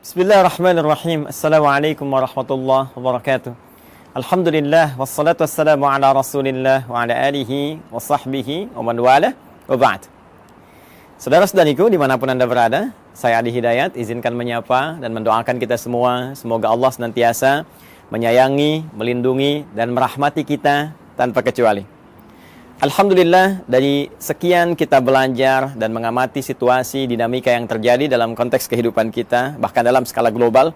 Bismillahirrahmanirrahim. Assalamualaikum warahmatullahi wabarakatuh. Alhamdulillah wassalatu wassalamu ala Rasulillah wa ala alihi wa sahbihi wa man wala wa ba'd. Saudara-saudariku dimanapun Anda berada, saya Adi Hidayat izinkan menyapa dan mendoakan kita semua. Semoga Allah senantiasa menyayangi, melindungi dan merahmati kita tanpa kecuali. Alhamdulillah, dari sekian kita belajar dan mengamati situasi dinamika yang terjadi dalam konteks kehidupan kita, bahkan dalam skala global,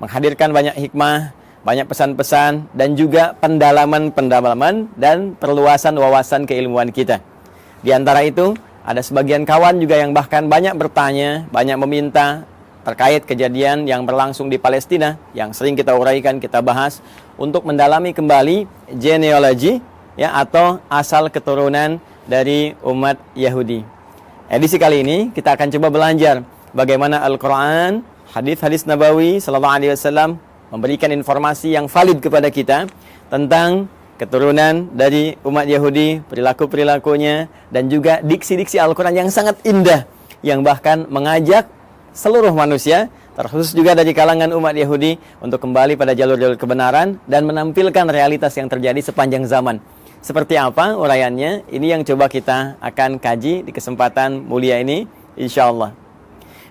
menghadirkan banyak hikmah, banyak pesan-pesan, dan juga pendalaman-pendalaman dan perluasan wawasan keilmuan kita. Di antara itu, ada sebagian kawan juga yang bahkan banyak bertanya, banyak meminta terkait kejadian yang berlangsung di Palestina, yang sering kita uraikan, kita bahas, untuk mendalami kembali genealogi, ya, atau asal keturunan dari umat Yahudi. Edisi kali ini kita akan coba belajar bagaimana Al-Quran, hadis-hadis Nabawi Sallallahu Alaihi Wasallam memberikan informasi yang valid kepada kita tentang keturunan dari umat Yahudi, perilaku-perilakunya, dan juga diksi-diksi Al-Quran yang sangat indah, yang bahkan mengajak seluruh manusia, terkhusus juga dari kalangan umat Yahudi, untuk kembali pada jalur-jalur kebenaran dan menampilkan realitas yang terjadi sepanjang zaman. Seperti apa uraiannya? Ini yang coba kita akan kaji di kesempatan mulia ini, insya Allah.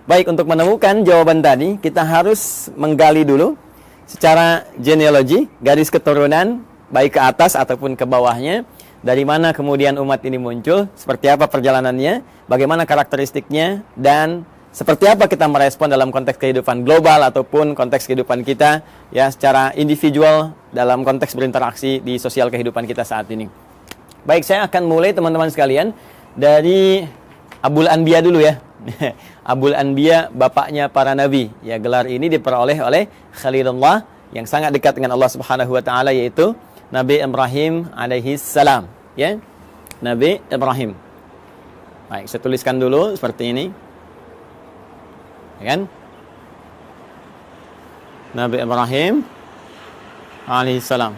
Baik, untuk menemukan jawaban tadi, kita harus menggali dulu secara genealogi, garis keturunan, baik ke atas ataupun ke bawahnya, dari mana kemudian umat ini muncul, seperti apa perjalanannya, bagaimana karakteristiknya, dan seperti apa kita merespon dalam konteks kehidupan global ataupun konteks kehidupan kita, ya, secara individual dalam konteks berinteraksi di sosial kehidupan kita saat ini. Baik, saya akan mulai teman-teman sekalian dari Abul Anbiya dulu ya. Abul Anbiya, bapaknya para nabi. Ya, gelar ini diperoleh oleh Khalilullah yang sangat dekat dengan Allah Subhanahu wa taala, yaitu Nabi Ibrahim alaihi salam, ya. Nabi Ibrahim. Baik, saya tuliskan dulu seperti ini. Ya kan? Nabi Ibrahim alaihissalam.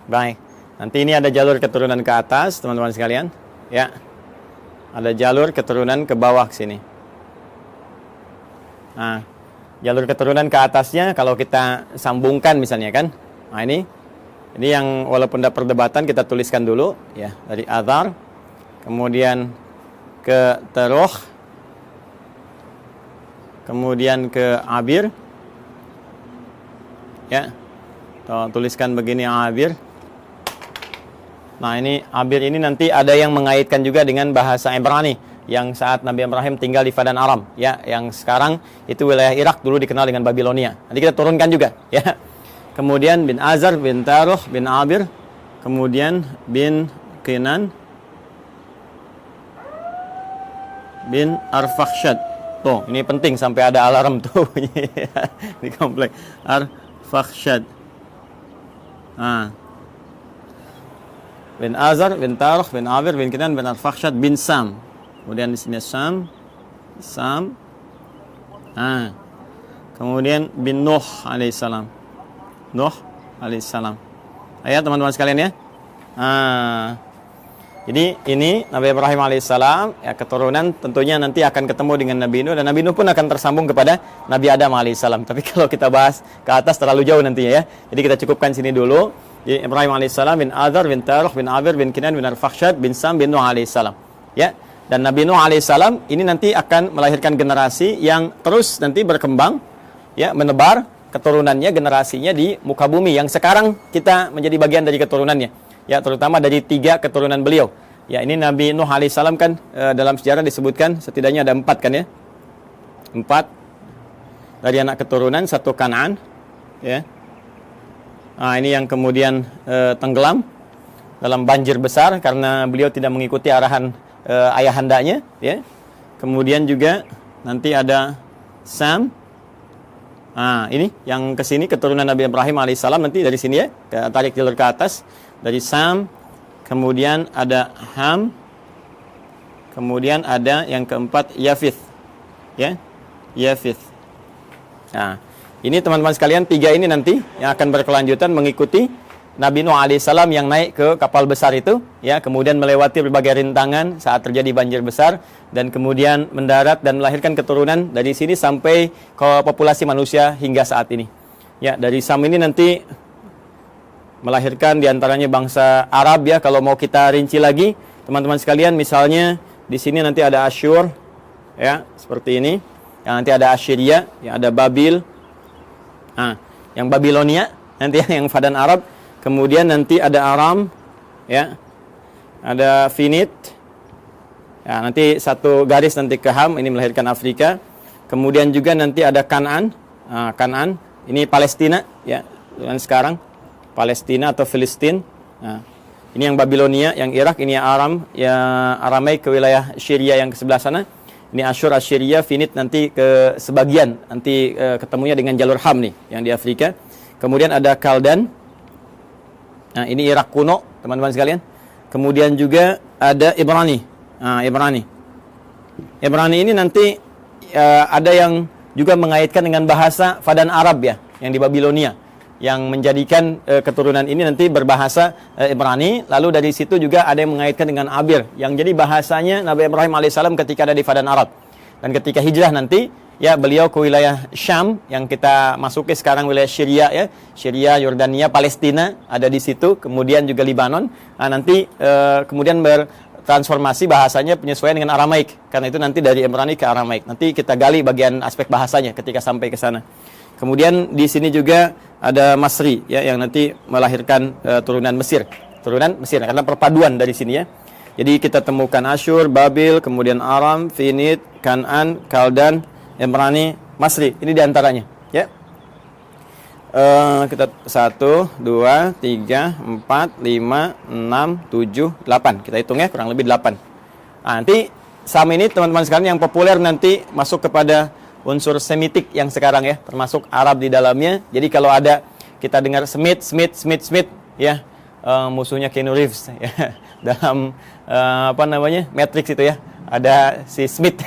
Baik, nanti ini ada jalur keturunan ke atas, teman-teman sekalian. Ya, ada jalur keturunan ke bawah ke sini. Nah, jalur keturunan ke atasnya kalau kita sambungkan misalnya kan. Nah, ini yang walaupun ada perdebatan kita tuliskan dulu ya, dari Azar, kemudian ke Teruh, kemudian ke Abir, ya, tuliskan begini Abir. Nah, ini Abir ini nanti ada yang mengaitkan juga dengan bahasa Ibrani yang saat Nabi Ibrahim tinggal di Padan Aram, ya, yang sekarang itu wilayah Irak, dulu dikenal dengan Babilonia. Nanti kita turunkan juga, ya. Kemudian bin Azar, bin Taruh, bin Abir, kemudian bin Kinan, bin Arfakhshad. Tuh, ini penting sampai ada alarm tuh di komplek. Arfakhshad. Nah. Bin Azar, bin Taruh, bin Abir, bin Kinan, bin Arfakhshad, bin Sam. Kemudian di sini Sam. Nah. Kemudian bin Nuh alaihissalam. Nuh alaihissalam. Ayo teman-teman sekalian ya. Nah. Jadi ini Nabi Ibrahim alaihissalam, ya, keturunan tentunya nanti akan ketemu dengan Nabi Nuh, dan Nabi Nuh pun akan tersambung kepada Nabi Adam alaihissalam. Tapi kalau kita bahas ke atas terlalu jauh nantinya ya. Jadi kita cukupkan sini dulu. Jadi Ibrahim alaihissalam, bin Azar, bin Taruh, bin Abir, bin Kinan, bin Arfakhshad, bin Sam, bin Nuh alaihissalam. Ya. Dan Nabi Nuh alaihissalam ini nanti akan melahirkan generasi yang terus nanti berkembang, ya, menebar keturunannya, generasinya di muka bumi yang sekarang kita menjadi bagian dari keturunannya. Ya, terutama dari 3 keturunan beliau. Ya, ini Nabi Nuh alaihissalam kan dalam sejarah disebutkan setidaknya ada 4 kan ya. 4 dari anak keturunan, 1 Kan'an, ya. Nah, ini yang kemudian tenggelam dalam banjir besar karena beliau tidak mengikuti arahan ayahandanya, ya. Kemudian juga nanti ada Sam. Nah, ini yang ke sini keturunan Nabi Ibrahim alaihissalam, nanti dari sini ya, tarik jalur ke atas. Dari Sam, kemudian ada Ham, kemudian ada yang keempat Yafith, ya, Yafith. Nah, ini teman-teman sekalian 3 ini nanti yang akan berkelanjutan mengikuti Nabi Nuh alaihissalam yang naik ke kapal besar itu, ya, kemudian melewati berbagai rintangan saat terjadi banjir besar, dan kemudian mendarat dan melahirkan keturunan dari sini sampai ke populasi manusia hingga saat ini. Ya, dari Sam ini nanti melahirkan diantaranya bangsa Arab, ya. Kalau mau kita rinci lagi, teman-teman sekalian, misalnya di sini nanti ada Asyur, ya, seperti ini. Yang nanti ada Assyria, yang ada Babil, yang Babilonia, nanti yang Fadan Arab. Kemudian nanti ada Aram, ya, ada Finit, ya, nanti satu garis nanti ke Ham, ini melahirkan Afrika. Kemudian juga nanti ada Kanaan, Kanaan, ini Palestina, ya, dan sekarang Palestina atau Filistin. Nah, ini yang Babilonia, yang Irak, ini yang Aram, ya, Aramai ke wilayah Syria yang ke sebelah sana. Ini Asyur, Assyria, Finit nanti ke sebagian, nanti ketemunya dengan jalur Ham nih, yang di Afrika. Kemudian ada Kaldan. Nah, ini Irak kuno, teman-teman sekalian. Kemudian juga ada Ibrani. Ibrani ini nanti ada yang juga mengaitkan dengan bahasa Fadan Arab, ya, yang di Babilonia, yang menjadikan keturunan ini nanti berbahasa Ibrani. Lalu dari situ juga ada yang mengaitkan dengan Abir, yang jadi bahasanya Nabi Ibrahim alaihissalam ketika ada di Fadan Arab. Dan ketika hijrah nanti, ya, beliau ke wilayah Syam yang kita masuki sekarang, wilayah Syria, ya, Syria, Yordania, Palestina ada di situ, kemudian juga Libanon. Nah, nanti kemudian bertransformasi bahasanya penyesuaian dengan Aramaik, karena itu nanti dari Ibrani ke Aramaik. Nanti kita gali bagian aspek bahasanya ketika sampai ke sana. Kemudian di sini juga ada Masri, ya, yang nanti melahirkan turunan Mesir karena perpaduan dari sini, ya. Jadi kita temukan Asyur, Babil, kemudian Aram, Finit, Kanaan, Kaldan, Ibrani, Masri. Ini diantaranya, ya. Kita 1, 2, 3, 4, 5, 6, 7, 8. Kita hitung, ya, kurang lebih 8. Nah, nanti Sam ini teman-teman sekalian yang populer nanti masuk kepada unsur Semitik yang sekarang, ya, termasuk Arab di dalamnya. Jadi kalau ada kita dengar Smith, ya, musuhnya Keanu Reeves, ya, dalam Matrix itu, ya, ada si Smith.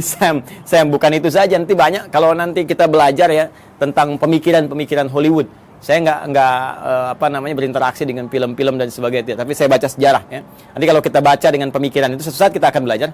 Sam bukan itu saja, nanti banyak kalau nanti kita belajar, ya, tentang pemikiran Hollywood. Saya nggak berinteraksi dengan film-film dan sebagainya, tapi saya baca sejarah, ya. Nanti kalau kita baca dengan pemikiran itu, suatu saat kita akan belajar,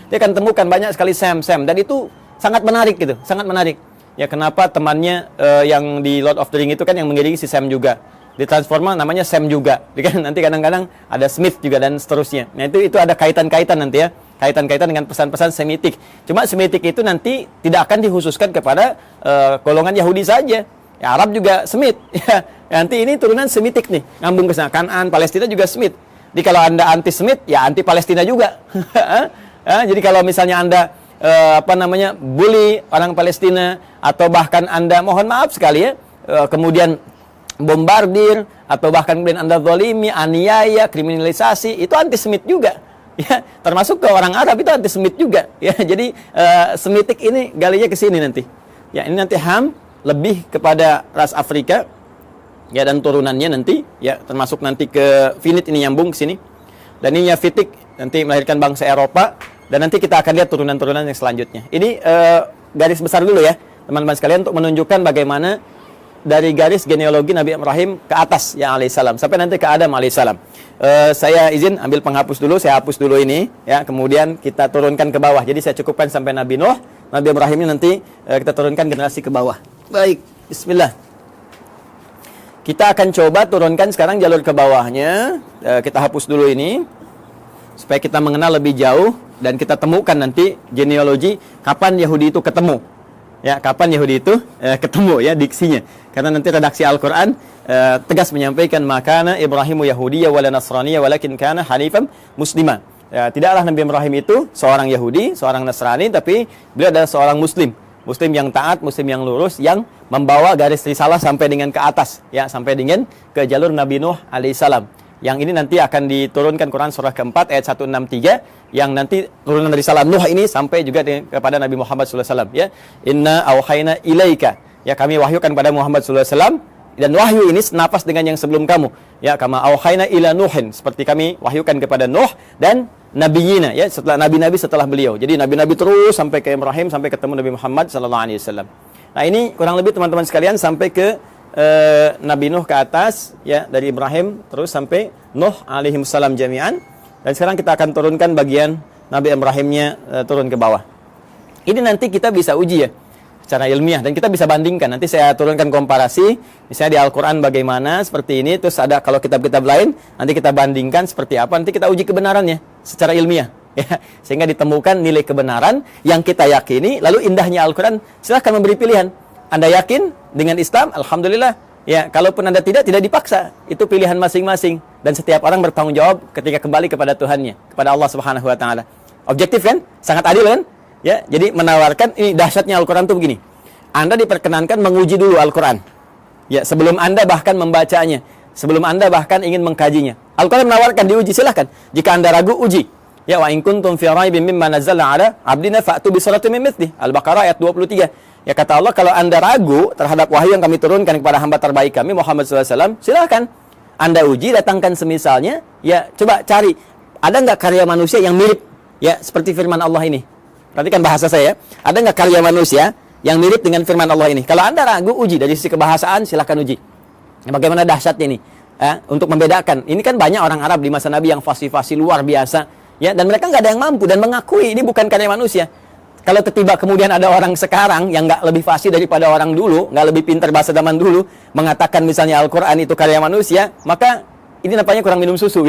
dia akan temukan banyak sekali Sam, dan itu sangat menarik gitu, sangat menarik. Ya, kenapa temannya yang di Lord of the Ring itu kan yang mengiringi si Sam juga. Di Transformer namanya Sam juga. Nanti kadang-kadang ada Smith juga dan seterusnya. Nah, itu ada kaitan-kaitan nanti, ya. Kaitan-kaitan dengan pesan-pesan Semitik. Cuma Semitik itu nanti tidak akan dikhususkan kepada golongan Yahudi saja. Ya, Arab juga Semit. Ya, nanti ini turunan Semitik nih. Ngambung ke sana. Kanaan, Palestina juga Semit. Jadi kalau Anda anti Semit, ya anti Palestina juga. Jadi kalau misalnya Anda bully orang Palestina, atau bahkan Anda, mohon maaf sekali, ya, kemudian bombardir, atau bahkan kemudian Anda zalimi, aniaya, kriminalisasi, itu antisemit juga, ya. Termasuk ke orang Arab itu antisemit juga, ya. Jadi Semitik ini galinya ke sini nanti, ya. Ini nanti Ham lebih kepada ras Afrika, ya, dan turunannya nanti, ya, termasuk nanti ke Finit ini nyambung ke sini, dan ini Yafitik nanti melahirkan bangsa Eropa, dan nanti kita akan lihat turunan-turunan yang selanjutnya. Ini garis besar dulu, ya, teman-teman sekalian, untuk menunjukkan bagaimana dari garis genealogi Nabi Ibrahim ke atas, ya, alaihissalam, sampai nanti ke Adam alaihissalam. Saya izin ambil penghapus dulu, saya hapus dulu ini, ya, kemudian kita turunkan ke bawah. Jadi saya cukupkan sampai Nabi Nuh, Nabi Ibrahim ini nanti kita turunkan generasi ke bawah. Baik, bismillah. Kita akan coba turunkan sekarang jalur ke bawahnya. Kita hapus dulu ini supaya kita mengenal lebih jauh dan kita temukan nanti genealogi kapan Yahudi itu ketemu. Ya, kapan Yahudi itu ketemu, ya, diksinya. Karena nanti redaksi Al-Quran tegas menyampaikan, makana Ibrahimu Yahudiyya wala Nasraniyya walakin kana hanifan muslima. Ya, tidaklah Nabi Ibrahim itu seorang Yahudi, seorang Nasrani, tapi beliau adalah seorang Muslim. Muslim yang taat, Muslim yang lurus, yang membawa garis risalah sampai dengan ke atas, ya, sampai dengan ke jalur Nabi Nuh alaihissalam. Yang ini nanti akan diturunkan Quran surah keempat ayat 163, yang nanti turunan dari salam Nuh ini sampai juga kepada Nabi Muhammad SAW, ya. Inna auhayna ilaika, ya, kami wahyukan pada Muhammad SAW, dan wahyu ini senapas dengan yang sebelum kamu, ya, kama auhayna ila Nuhin, seperti kami wahyukan kepada Nuh dan nabiyina, ya, setelah nabi-nabi setelah beliau. Jadi nabi-nabi terus sampai ke Ibrahim, sampai ketemu Nabi Muhammad SAW. Nah, ini kurang lebih teman-teman sekalian sampai ke Nabi Nuh ke atas, ya, dari Ibrahim terus sampai Nuh alaihissalam jami'an. Dan sekarang kita akan turunkan bagian Nabi Ibrahimnya turun ke bawah. Ini nanti kita bisa uji ya secara ilmiah dan kita bisa bandingkan. Nanti saya turunkan komparasi, misalnya di Al-Quran bagaimana seperti ini, terus ada kalau kitab-kitab lain, nanti kita bandingkan seperti apa, nanti kita uji kebenarannya secara ilmiah. Ya, sehingga ditemukan nilai kebenaran yang kita yakini. Lalu indahnya Al-Quran, silahkan memberi pilihan. Anda yakin dengan Islam, alhamdulillah. Ya, kalaupun Anda tidak dipaksa. Itu pilihan masing-masing. Dan setiap orang bertanggung jawab ketika kembali kepada Tuhannya, kepada Allah Subhanahu wa taala. Objektif kan? Sangat adil kan? Ya, jadi menawarkan, ini dahsyatnya Al-Quran itu begini. Anda diperkenankan menguji dulu Al-Quran. Ya, sebelum Anda bahkan membacanya, sebelum Anda bahkan ingin mengkajinya. Al-Quran menawarkan diuji, silahkan. Jika Anda ragu, uji. Ya, wa in kuntum fi raibin mimma nazzalna ala abdina fa'tu bi suratin min mithlihi. Al-Baqarah ayat 23. Ya, kata Allah, kalau Anda ragu terhadap wahyu yang kami turunkan kepada hamba terbaik kami Muhammad SAW, silahkan Anda uji, datangkan semisalnya. Ya, coba cari, ada nggak karya manusia yang mirip ya seperti firman Allah ini? Perhatikan bahasa saya. Ada nggak karya manusia yang mirip dengan firman Allah ini? Kalau Anda ragu, uji. Dari sisi kebahasaan, silahkan uji. Bagaimana dahsyatnya ini? Untuk membedakan. Ini kan banyak orang Arab di masa Nabi yang fasih-fasih luar biasa. Ya, dan mereka nggak ada yang mampu dan mengakui ini bukan karya manusia. Kalau tiba kemudian ada orang sekarang yang nggak lebih fasih daripada orang dulu, nggak lebih pintar bahasa zaman dulu, mengatakan misalnya Al-Quran itu karya manusia, maka ini nampaknya kurang minum susu.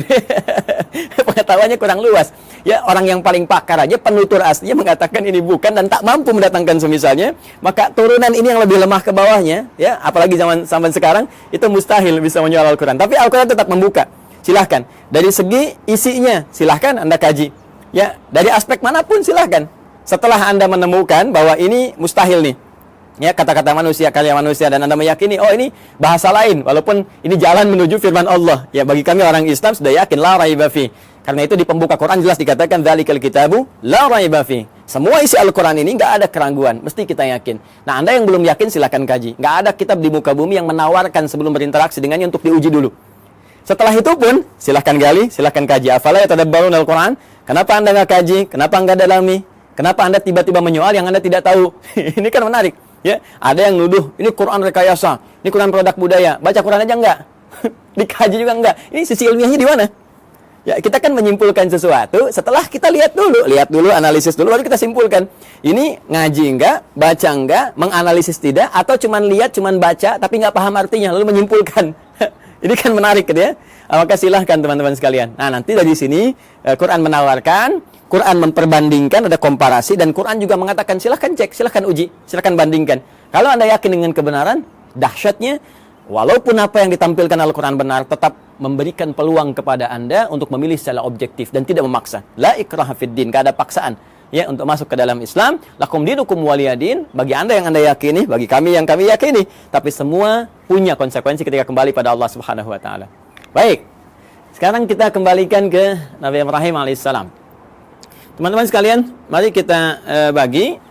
Pengetahuannya kurang luas. Ya, orang yang paling pakar aja, penutur aslinya mengatakan ini bukan dan tak mampu mendatangkan semisalnya, maka turunan ini yang lebih lemah ke bawahnya, ya, apalagi zaman sekarang, itu mustahil bisa menjual Al-Quran. Tapi Al-Quran tetap membuka. Silahkan. Dari segi isinya, silahkan Anda kaji. Ya, dari aspek manapun silahkan. Setelah Anda menemukan bahwa ini mustahil nih, ya, kata-kata manusia, karya manusia, dan Anda meyakini, oh ini bahasa lain, walaupun ini jalan menuju firman Allah. Ya, bagi kami orang Islam sudah yakin, la raiba fi. Karena itu di pembuka Quran jelas dikatakan, dzalikal kitabu la raiba fi. Semua isi Al-Quran ini nggak ada keraguan, mesti kita yakin. Nah, Anda yang belum yakin silahkan kaji. Nggak ada kitab di muka bumi yang menawarkan sebelum berinteraksi dengannya untuk diuji dulu. Setelah itu pun, silahkan gali, silahkan kaji. Afala yatadabbaruna Al-Quran? Kenapa Anda nggak kaji? Kenapa nggak dalami? Kenapa Anda tiba-tiba menyoal yang Anda tidak tahu? Ini kan menarik. Ya, ada yang nuduh, ini Quran rekayasa, ini Quran produk budaya. Baca Quran aja enggak? Dikaji juga enggak? Ini sisi ilmiahnya di mana? Ya, kita kan menyimpulkan sesuatu setelah kita lihat dulu, analisis dulu, baru kita simpulkan. Ini ngaji enggak, baca enggak, menganalisis tidak, atau cuman lihat, cuman baca, tapi enggak paham artinya, lalu menyimpulkan. Ini kan menarik gitu ya. Maka silahkan teman-teman sekalian. Nah, nanti dari sini Quran menawarkan, Quran memperbandingkan, ada komparasi, dan Quran juga mengatakan silahkan cek, silahkan uji, silahkan bandingkan. Kalau Anda yakin dengan kebenaran, dahsyatnya, walaupun apa yang ditampilkan Al-Quran benar, tetap memberikan peluang kepada Anda untuk memilih secara objektif dan tidak memaksa. La ikraha fid din, gak ada paksaan ya untuk masuk ke dalam Islam. Lakum dinukum waliyadin, bagi Anda yang Anda yakini, bagi kami yang kami yakini. Tapi semua punya konsekuensi ketika kembali pada Allah Subhanahu wa taala. Baik. Sekarang kita kembalikan ke Nabi Ibrahim alaihissalam. Teman-teman sekalian, mari kita bagi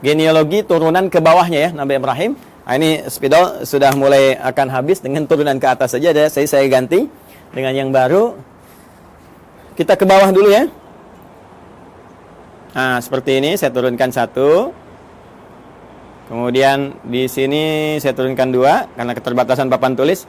genealogi turunan ke bawahnya ya Nabi Ibrahim. Nah, ini spidol sudah mulai akan habis, dengan turunan ke atas saja ada. Saya ganti dengan yang baru. Kita ke bawah dulu ya. Nah, seperti ini saya turunkan satu. Kemudian di sini saya turunkan dua karena keterbatasan papan tulis.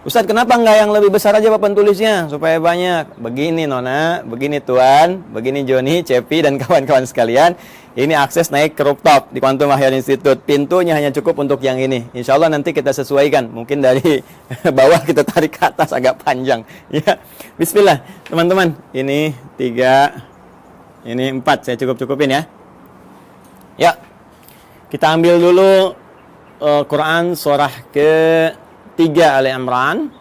Ustaz, kenapa enggak yang lebih besar aja papan tulisnya supaya banyak? Begini Nona, begini Tuan, begini Joni, Cepi, dan kawan-kawan sekalian. Ini akses naik ke rooftop di Quantum Ahyan Institute. Pintunya hanya cukup untuk yang ini. Insya Allah nanti kita sesuaikan. Mungkin dari bawah kita tarik ke atas agak panjang. Ya, Bismillah teman-teman. Ini 3, ini 4. Saya cukup-cukupin ya. Ya, kita ambil dulu Quran surah ke 3 Ali Imran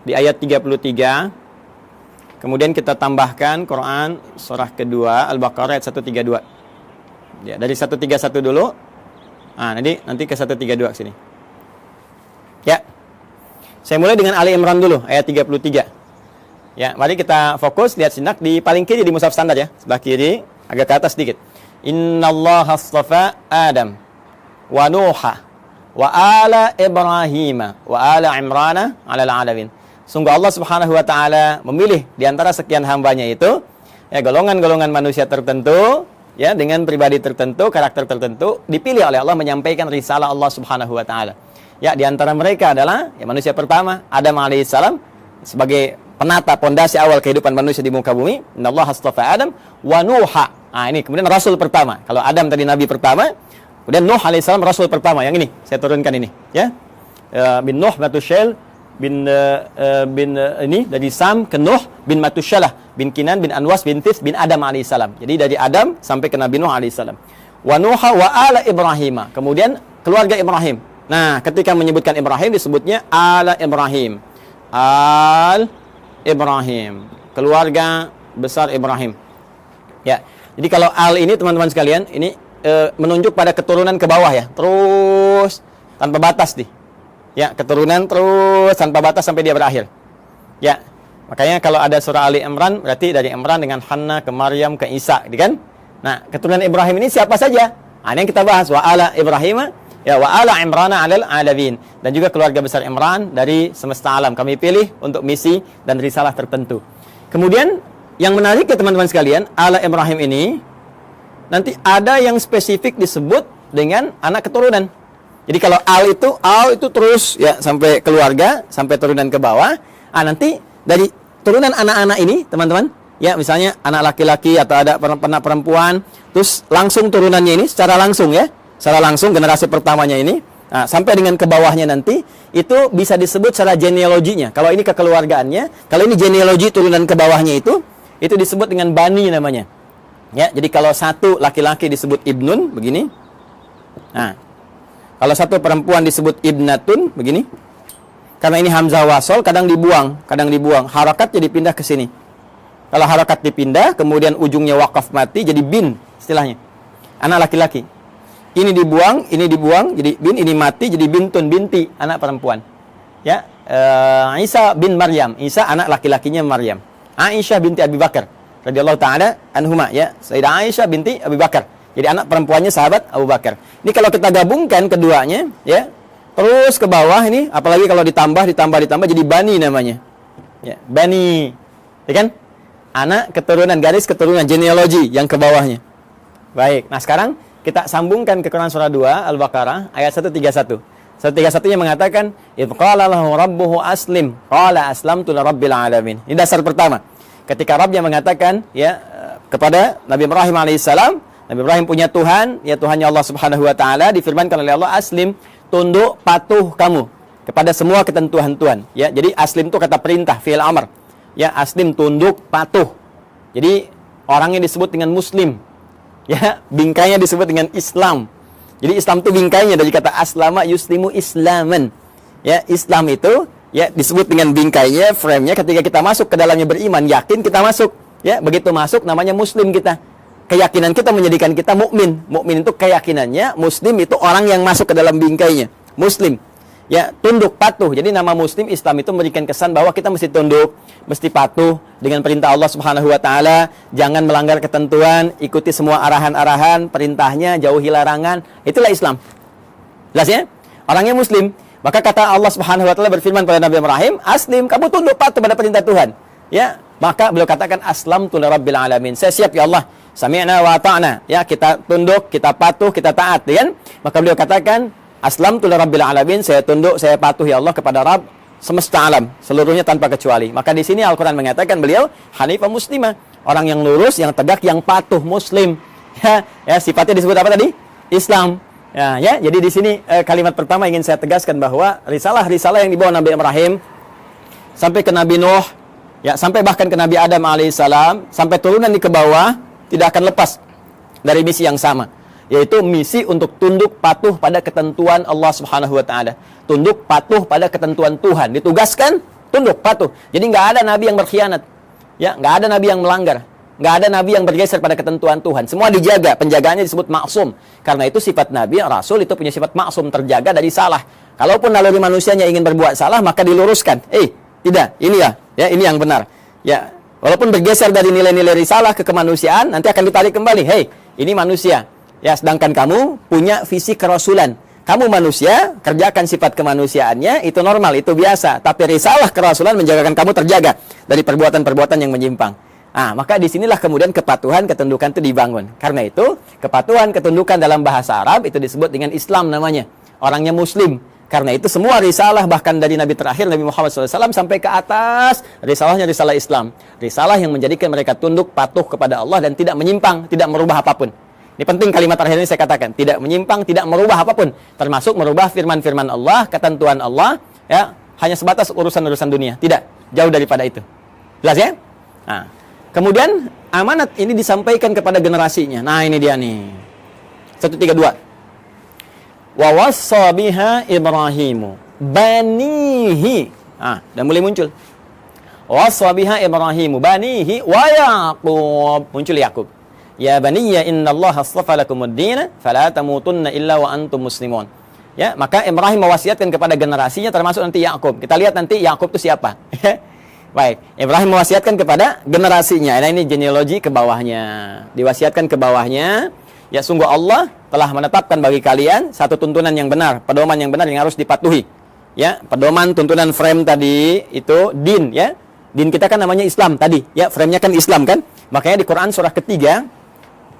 di ayat 33. Kemudian kita tambahkan Quran surah kedua Al-Baqarah ayat 132. Ya, dari 131 dulu. Nah, nanti ke 132 sini. Ya. Saya mulai dengan Ali Imran dulu ayat 33. Ya, mari kita fokus lihat sinak di paling kiri di mushaf standar ya. Sebelah kiri agak ke atas sedikit. Innallaha astafa Adam wa Nuha wa ala Ibrahim wa ala Imrana 'alal 'alamin. Sungguh Allah Subhanahu wa taala memilih di antara sekian hambanya itu ya golongan-golongan manusia tertentu ya, dengan pribadi tertentu, karakter tertentu, dipilih oleh Allah menyampaikan risalah Allah Subhanahu wa taala. Ya, di antara mereka adalah ya, manusia pertama, Adam alaihissalam, sebagai penata pondasi awal kehidupan manusia di muka bumi. Innallaha astafa Adam wa Nuha. Ini kemudian rasul pertama. Kalau Adam tadi nabi pertama, kemudian Nuh alaihissalam rasul pertama. Yang ini saya turunkan ini, ya. Bin Nuh Matusyail bin ini dari Sam ke Nuh bin Matusyalah bin Kinan bin Anwas bin Tis bin Adam alaihissalam. Jadi dari Adam sampai ke Nabi Nuh alaihissalam. Wa Nuha wa ala Ibrahim. Kemudian keluarga Ibrahim. Nah, ketika menyebutkan Ibrahim disebutnya ala Ibrahim. Al Ibrahim, keluarga besar Ibrahim. Ya. Jadi kalau al ini teman-teman sekalian, ini menunjuk pada keturunan ke bawah ya. Terus tanpa batas nih. Ya, keturunan terus tanpa batas sampai dia berakhir. Ya. Makanya kalau ada surah Ali Imran berarti dari Imran dengan Hanna ke Maryam ke Isa, gitu kan? Nah, keturunan Ibrahim ini siapa saja? Ini yang kita bahas, wa ala Ibrahim. Ya, wa ala Imrana 'alal 'alamin, dan juga keluarga besar Imran dari semesta alam kami pilih untuk misi dan risalah tertentu. Kemudian yang menarik ya teman-teman sekalian, ala Ibrahim ini nanti ada yang spesifik disebut dengan anak keturunan. Jadi kalau al itu terus ya sampai keluarga, sampai turunan ke bawah. Nanti dari turunan anak-anak ini, teman-teman, ya misalnya anak laki-laki atau ada anak perempuan, terus langsung turunannya ini secara langsung ya. Secara langsung generasi pertamanya ini, sampai dengan ke bawahnya nanti, itu bisa disebut secara genealoginya. Kalau ini kekeluargaannya, kalau ini genealogi turunan ke bawahnya itu disebut dengan bani namanya. Ya, jadi kalau satu laki-laki disebut ibnun, begini. Nah, kalau satu perempuan disebut ibnatun, begini. Karena ini hamzah wasol, kadang dibuang. Harakat jadi pindah ke sini. Kalau harakat dipindah, kemudian ujungnya wakaf mati, jadi bin istilahnya. Anak laki-laki. Ini dibuang, jadi bin, ini mati, jadi bintun, binti, anak perempuan. Ya, Isa bin Maryam, Isa anak laki-lakinya Maryam. Aisyah binti Abi Bakar, radhiyallahu taala anhuma, ya, Sayyidah Aisyah binti Abi Bakar. Jadi anak perempuannya sahabat Abu Bakar. Ini kalau kita gabungkan keduanya, ya, terus ke bawah ini, apalagi kalau ditambah, jadi bani namanya. Ya, bani, ya kan? Anak keturunan, garis keturunan, genealogi yang ke bawahnya. Baik, nah sekarang kita sambungkan ke Quran surah 2 Al-Baqarah ayat 131. 131-nya mengatakan, "Idz qala lahu rabbuhu aslim, qala aslamtu lirabbil alamin." Ini dasar pertama. Ketika Rabbnya mengatakan ya kepada Nabi Ibrahim alaihissalam, Nabi Ibrahim punya Tuhan, ya Tuhannya Allah Subhanahu wa taala, difirmankan oleh Allah, "Aslim, tunduk patuh kamu kepada semua ketentuan Tuhan." Ya, jadi aslim itu kata perintah, fi'il amr. Ya, aslim tunduk patuh. Jadi orangnya disebut dengan muslim. Ya, bingkainya disebut dengan Islam. Jadi Islam itu bingkainya dari kata aslama yuslimu islaman. Ya, Islam itu ya disebut dengan bingkainya, frame-nya, ketika kita masuk ke dalamnya beriman, yakin kita masuk. Ya, begitu masuk namanya muslim kita. Keyakinan kita menjadikan kita mukmin. Mukmin itu keyakinannya, muslim itu orang yang masuk ke dalam bingkainya. Muslim. Ya, tunduk patuh. Jadi nama muslim Islam itu memberikan kesan bahwa kita mesti tunduk, mesti patuh dengan perintah Allah Subhanahu wa taala, jangan melanggar ketentuan, ikuti semua arahan-arahan, perintahnya, jauhi larangan. Itulah Islam. Jelas ya? Orangnya muslim. Maka kata Allah Subhanahu wa taala berfirman pada Nabi Ibrahim, "Aslim, kamu tunduk patuh pada perintah Tuhan." Ya, maka beliau katakan aslamtu lirabbil alamin. Saya siap ya Allah. Sami'na wa ata'na. Ya, kita tunduk, kita patuh, kita taat, ya kan? Maka beliau katakan aslamtu lirabbil alamin, saya tunduk, saya patuh ya Allah kepada Rabb semesta alam, seluruhnya tanpa kecuali. Maka di sini Al-Qur'an mengatakan beliau hanifah muslimah, orang yang lurus, yang tegak, yang patuh, muslim. Ya, sifatnya disebut apa tadi? Islam. Ya, jadi di sini kalimat pertama ingin saya tegaskan bahwa risalah-risalah yang dibawa Nabi Ibrahim sampai ke Nabi Nuh, ya, sampai bahkan ke Nabi Adam alaihissalam, sampai turunan di ke bawah, tidak akan lepas dari misi yang sama, yaitu misi untuk tunduk patuh pada ketentuan Allah Subhanahu wa taala. Tunduk patuh pada ketentuan Tuhan. Ditugaskan tunduk patuh. Jadi nggak ada nabi yang berkhianat. Ya, nggak ada nabi yang melanggar. Nggak ada nabi yang bergeser pada ketentuan Tuhan. Semua dijaga, penjagaannya disebut maksum. Karena itu sifat nabi, rasul itu punya sifat maksum, terjaga dari salah. Kalaupun naluri manusianya ingin berbuat salah, maka diluruskan. Tidak, ini ya, ini yang benar. Ya, walaupun bergeser dari nilai-nilai risalah ke kemanusiaan, nanti akan ditarik kembali. Ini manusia. Ya, sedangkan kamu punya visi kerasulan. Kamu manusia, kerjakan sifat kemanusiaannya, itu normal, itu biasa. Tapi risalah kerasulan menjagakan kamu terjaga dari perbuatan-perbuatan yang menyimpang. Maka disinilah kemudian kepatuhan, ketundukan itu dibangun. Karena itu, kepatuhan, ketundukan dalam bahasa Arab itu disebut dengan Islam namanya. Orangnya Muslim. Karena itu semua risalah, bahkan dari Nabi terakhir, Nabi Muhammad SAW, sampai ke atas, risalahnya risalah Islam. Risalah yang menjadikan mereka tunduk, patuh kepada Allah, dan tidak menyimpang, tidak merubah apapun. Ini penting kalimat terakhir ini saya katakan. Tidak menyimpang, tidak merubah apapun. Termasuk merubah firman-firman Allah, ketentuan Allah, ya, hanya sebatas urusan-urusan dunia. Tidak, jauh daripada itu. Jelas ya? Kemudian amanat ini disampaikan kepada generasinya. Nah, ini dia nih. 132. Wa wassa biha Ibrahimu banihi. Dan mulai muncul. Wassa biha Ibrahimu banihi wa Yaqub. Muncul Yaqub. Ya baniya innallaha astafa lakumuddin fala tamutunna illa wa antum muslimun. Ya, maka Ibrahim mewasiatkan kepada generasinya termasuk nanti Yaqub. Kita lihat nanti Yaqub itu siapa. Baik, Ibrahim mewasiatkan kepada generasinya. Nah, ini genealogi ke bawahnya. Diwasiatkan ke bawahnya, ya sungguh Allah telah menetapkan bagi kalian satu tuntunan yang benar, pedoman yang benar yang harus dipatuhi. Ya, pedoman tuntunan frame tadi itu din, ya. Din kita kan namanya Islam tadi, ya, frame-nya kan Islam kan? Makanya di Quran surah ketiga,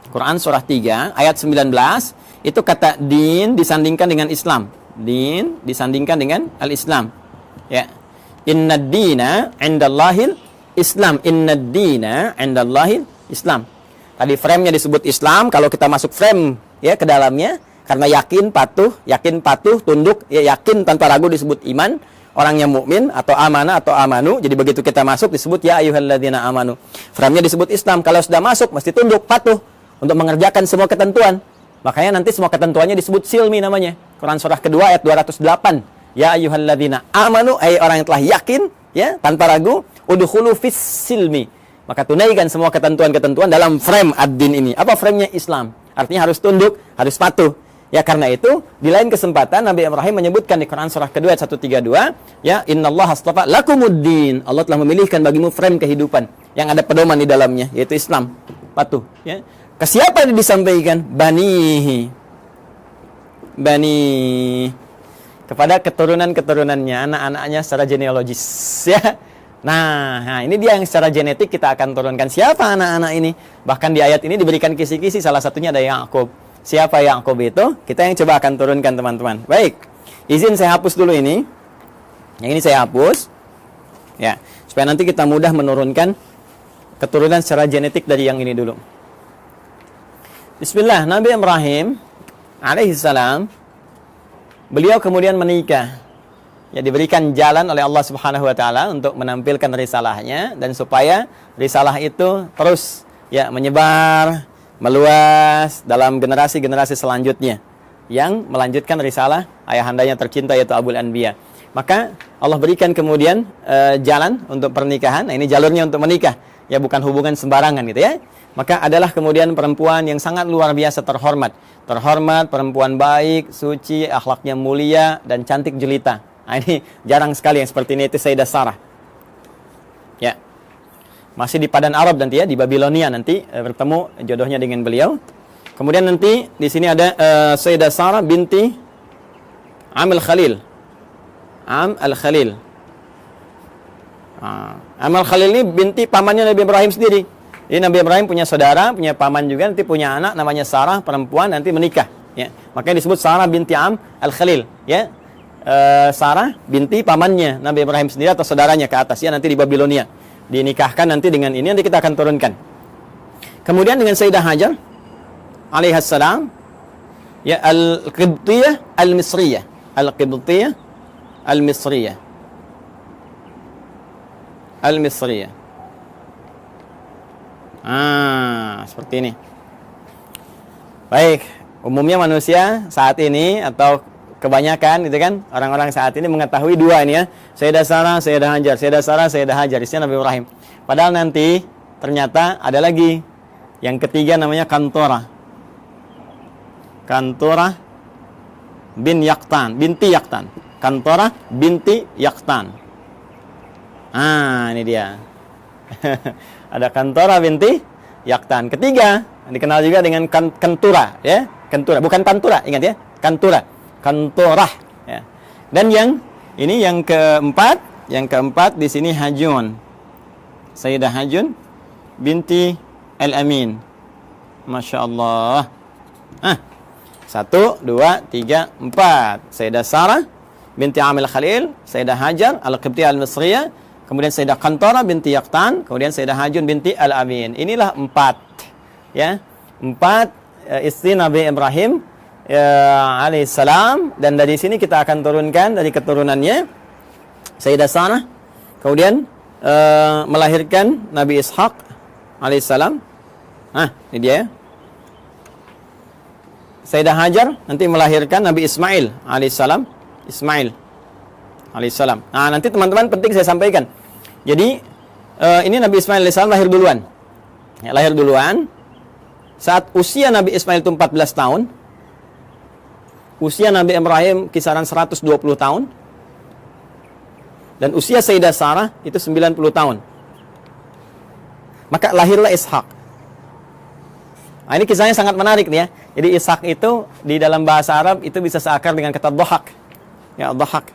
Quran surah 3 ayat 19, itu kata din disandingkan dengan Islam. Din disandingkan dengan al-Islam. Ya. Innad dina 'indallahil Islam. Innad dina 'indallahil Islam. Tadi frame-nya disebut Islam, kalau kita masuk frame ya ke dalamnya karena yakin patuh, tunduk, ya yakin tanpa ragu disebut iman, orangnya mukmin atau amanah atau amanu. Jadi begitu kita masuk disebut ya ayyuhalladzina amanu. Frame-nya disebut Islam. Kalau sudah masuk mesti tunduk, patuh untuk mengerjakan semua ketentuan. Makanya nanti semua ketentuannya disebut silmi namanya. Quran surah kedua ayat 208. Ya ayyuhalladzina amanu, ay orang yang telah yakin, ya, tanpa ragu, udkhulu fis silmi. Maka tunaikan semua ketentuan-ketentuan dalam frame ad-din ini. Apa frame-nya? Islam. Artinya harus tunduk, harus patuh. Ya, karena itu di lain kesempatan Nabi Ibrahim menyebutkan di Quran surah kedua ayat 132, ya, innallaha astafa lakumuddin. Allah telah memilihkan bagimu frame kehidupan yang ada pedoman di dalamnya, yaitu Islam. Patuh, ya. Ke siapa ini disampaikan? Banihi. Kepada keturunan-keturunannya, anak-anaknya secara genealogis, ya. Nah, ini dia yang secara genetik kita akan turunkan. Siapa anak-anak ini? Bahkan di ayat ini diberikan kisi-kisi, salah satunya ada Yaqub. Siapa Yaqub itu? Kita yang coba akan turunkan, teman-teman. Baik, izin saya hapus dulu ini. Yang ini saya hapus, ya, supaya nanti kita mudah menurunkan keturunan secara genetik dari yang ini dulu. Bismillah, Nabi Ibrahim alaihissalam, beliau kemudian menikah. Ya, diberikan jalan oleh Allah Subhanahu wa taala untuk menampilkan risalahnya dan supaya risalah itu terus ya menyebar, meluas dalam generasi-generasi selanjutnya yang melanjutkan risalah ayahandanya tercinta yaitu Abul Anbiya. Maka Allah berikan kemudian jalan untuk pernikahan. Nah, ini jalurnya untuk menikah. Ya, bukan hubungan sembarangan gitu ya. Maka adalah kemudian perempuan yang sangat luar biasa terhormat. Terhormat, perempuan baik, suci, akhlaknya mulia, dan cantik jelita. Nah, ini jarang sekali yang seperti ini, itu Sayyidah Sarah. Ya. Masih di Padan Arab nanti ya, di Babilonia nanti bertemu jodohnya dengan beliau. Kemudian nanti di sini ada Sayyidah Sarah binti Am al-Khalil. Am al-Khalil. Am al-Khalil ini binti pamannya Nabi Ibrahim sendiri. Jadi Nabi Ibrahim punya saudara, punya paman juga, nanti punya anak namanya Sarah, perempuan, nanti menikah. Ya. Makanya disebut Sarah binti Am al-Khalil. Ya. Sarah binti pamannya Nabi Ibrahim sendiri atau saudaranya ke atas ya, nanti di Babilonia. Dinikahkan nanti dengan ini, nanti kita akan turunkan. Kemudian dengan Sayyidah Hajar alaihassalam, ya, al-Qibtiyah al-Misriyah. Al-Qibtiyah al-Misriyah. Al-Misriyah. Seperti ini. Baik, umumnya manusia saat ini atau kebanyakan itu kan orang-orang saat ini mengetahui dua ini ya, Sayyidah Sarah, Sayyidah Hajar, Sayyidah Sarah, Sayyidah Hajar, istrinya Nabi Ibrahim. Padahal nanti ternyata ada lagi yang ketiga namanya Kantorah. Kantorah bin Yaqtan, binti Yaqtan. Kantorah binti Yaqtan. Ini dia. Ada Kantorah binti Yaqtan. Ketiga dikenal juga dengan Kantura ya, Kantura, bukan Tantura, ingat ya, Kantura. Kantorah ya. Dan yang ini yang keempat di sini Hajun. Sayyidah Hajun binti Al-Amin. Masya Allah. 1, 2, 3, 4. Sayyidah Sarah binti Amil Khalil, Sayyidah Hajar Al-Qibtiyah Al-Misriyah, kemudian Sayyidah Qantara binti Yaqtan, kemudian Sayyidah Hajun binti Al-Amin. Inilah 4, ya. 4 istri Nabi Ibrahim alaihissalam, dan dari sini kita akan turunkan dari keturunannya Sayyidah Sarah, kemudian melahirkan Nabi Ishaq alaihissalam. Ini dia. Sayyidah Hajar nanti melahirkan Nabi Ismail alaihissalam. Nanti teman-teman penting saya sampaikan. Jadi ini Nabi Ismail alaihissalam lahir duluan. Ya, lahir duluan. Saat usia Nabi Ismail itu 14 tahun. Usia Nabi Ibrahim kisaran 120 tahun. Dan usia Sayyidah Sarah itu 90 tahun. Maka lahirlah Ishak. Ini kisahnya sangat menarik nih ya. Jadi Ishak itu di dalam bahasa Arab itu bisa seakar dengan kata dhahak. Ya, dhahak.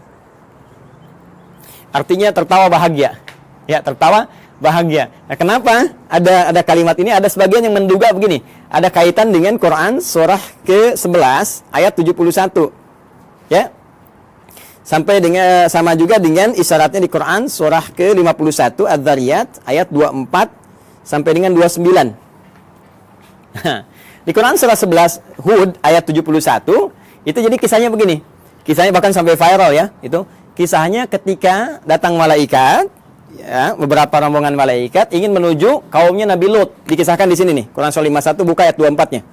Artinya tertawa bahagia. Ya, tertawa bahagia. Nah, kenapa ada kalimat ini? Ada sebagian yang menduga begini. Ada kaitan dengan Quran surah ke-11 ayat 71. Ya. Sampai dengan sama juga dengan isyaratnya di Quran surah ke-51 Adz-Dzariyat ayat 24 sampai dengan 29. Di Quran surah 11 Hud ayat 71 itu jadi kisahnya begini. Kisahnya bahkan sampai viral ya. Itu kisahnya ketika datang malaikat, ya, beberapa rombongan malaikat ingin menuju kaumnya Nabi Lut. Dikisahkan di sini nih. Quran surah 51 buka ayat 24-nya.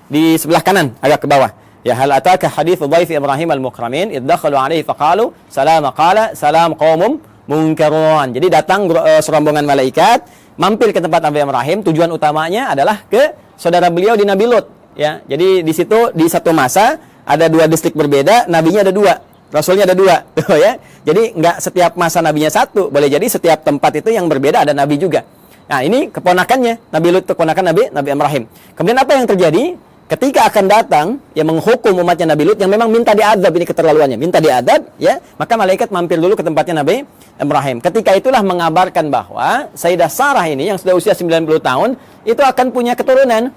Di sebelah kanan agak ke bawah. Ya, hal ataka hadits dhaifi Ibrahim al-mukramin id dakhalu alaihi faqalu salama qala salam qaumum munkarun. Jadi datang serombongan malaikat mampir ke tempat Nabi Ibrahim, tujuan utamanya adalah ke saudara beliau di Nabi Lut, ya. Jadi di situ di satu masa ada 2 distrik berbeda, nabinya ada 2, rasulnya ada 2, ya. Jadi nggak setiap masa nabinya 1, boleh jadi setiap tempat itu yang berbeda ada nabi juga. Nah, ini keponakannya, Nabi Lut itu keponakan Nabi Ibrahim. Kemudian apa yang terjadi? Ketika akan datang yang menghukum umatnya Nabi Lut yang memang minta diadab, ini keterlaluannya, minta diadab, ya, maka malaikat mampir dulu ke tempatnya Nabi Ibrahim. Ketika itulah mengabarkan bahwa Sayyidah Sarah ini yang sudah usia 90 tahun itu akan punya keturunan,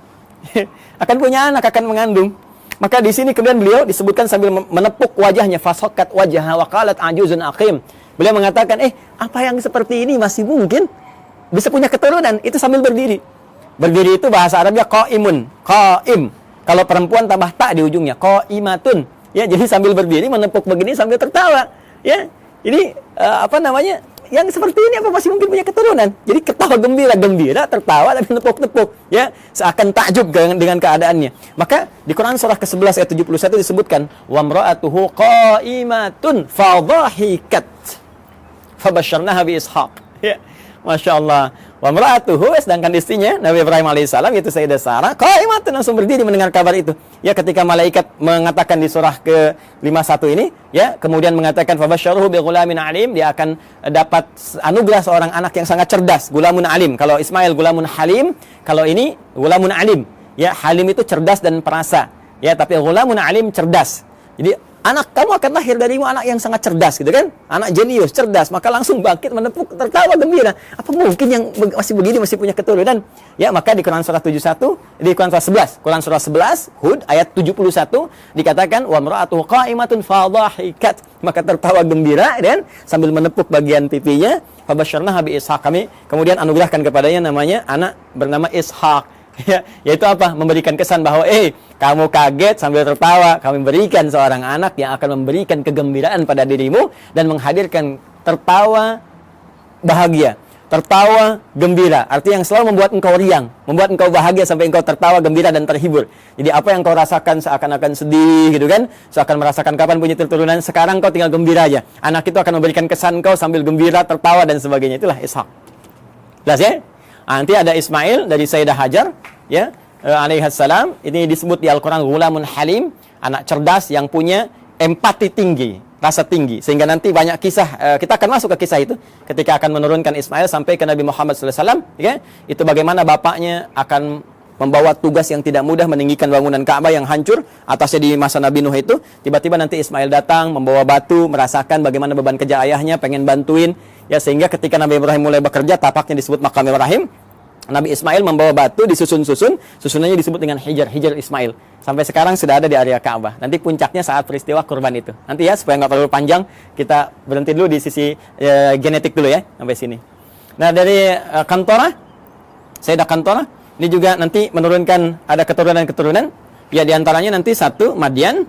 akan punya anak, akan mengandung. Maka di sini kemudian beliau disebutkan sambil menepuk wajahnya, fasaqat wajhaha wa qalat ajuzun aqim. Beliau mengatakan, apa yang seperti ini masih mungkin bisa punya keturunan? Itu sambil berdiri. Berdiri itu bahasa Arabnya qaimun, qaim. Kalau perempuan tambah tak di ujungnya, qaimatun. Ya, jadi sambil berdiri menepuk begini sambil tertawa. Ya. Ini Yang seperti ini apa masih mungkin punya keturunan? Jadi ketawa gembira, tertawa tapi nepuk-nepuk, ya, seakan takjub dengan keadaannya. Maka di Quran surah ke-11 ayat 71 disebutkan, wa imra'atuhu qa'imatun fadhahikat fabasyarnaha bi Ishaq. Ya. Masya Allah. Wa imra'atuhu, sedangkan istrinya Nabi Ibrahim alaihissalam yaitu Sayyidah Sarah qa'imatun, langsung berdiri mendengar kabar itu. Ya, ketika malaikat mengatakan di surah ke-51 ini, ya, kemudian mengatakan fabasyaruhu bi ghulamin alim, dia akan dapat anugerah seorang anak yang sangat cerdas, gulamun alim. Kalau Ismail gulamun halim, kalau ini gulamun alim. Ya, halim itu cerdas dan perasa. Ya, tapi gulamun alim cerdas. Jadi anak kamu akan lahir darimu anak yang sangat cerdas, gitu kan? Anak jenius, cerdas, maka langsung bangkit menepuk, tertawa gembira. Apa mungkin yang masih begini masih punya keturunan? Ya, maka di Quran surah 71, di Quran surah 11, Hud ayat 71 dikatakan wa imra'atuhu qa'imatun fadhahikat, maka tertawa gembira dan sambil menepuk bagian pipinya, fabasyarnaha bi Ishaq, kami kemudian anugerahkan kepadanya namanya anak bernama Ishaq. Ya, yaitu apa? Memberikan kesan bahwa kamu kaget sambil tertawa, kami berikan seorang anak yang akan memberikan kegembiraan pada dirimu dan menghadirkan tertawa bahagia, tertawa gembira. Artinya yang selalu membuat engkau riang, membuat engkau bahagia sampai engkau tertawa gembira dan terhibur. Jadi apa yang kau rasakan seakan-akan sedih, gitu kan? Seakan merasakan kapan punya keturunan, sekarang kau tinggal gembira aja. Anak itu akan memberikan kesan kau sambil gembira, tertawa dan sebagainya. Itulah Ishaq. Jelas ya? Nanti ada Ismail dari Sayyidah Hajar, ya, alaihissalam. Ini disebut di Al-Quran ghulamun halim, anak cerdas yang punya empati tinggi, rasa tinggi. Sehingga nanti banyak kisah, kita akan masuk ke kisah itu ketika akan menurunkan Ismail sampai ke Nabi Muhammad SAW, ya. Itu bagaimana bapaknya akan membawa tugas yang tidak mudah meninggikan bangunan Ka'bah yang hancur atasnya di masa Nabi Nuh itu. Tiba-tiba nanti Ismail datang membawa batu, merasakan bagaimana beban kerja ayahnya, pengen bantuin, ya, sehingga ketika Nabi Ibrahim mulai bekerja, tapaknya disebut maqam Ibrahim. Nabi Ismail membawa batu disusun-susun, susunannya disebut dengan Hijr Ismail. Sampai sekarang sudah ada di area Ka'bah. Nanti puncaknya saat peristiwa kurban itu. Nanti ya, supaya nggak terlalu panjang, kita berhenti dulu di sisi genetik dulu ya, sampai sini. Nah, dari Kantorah, Sayyidah Kantorah, ini juga nanti menurunkan ada keturunan-keturunan. Ya, diantaranya nanti satu, Madian.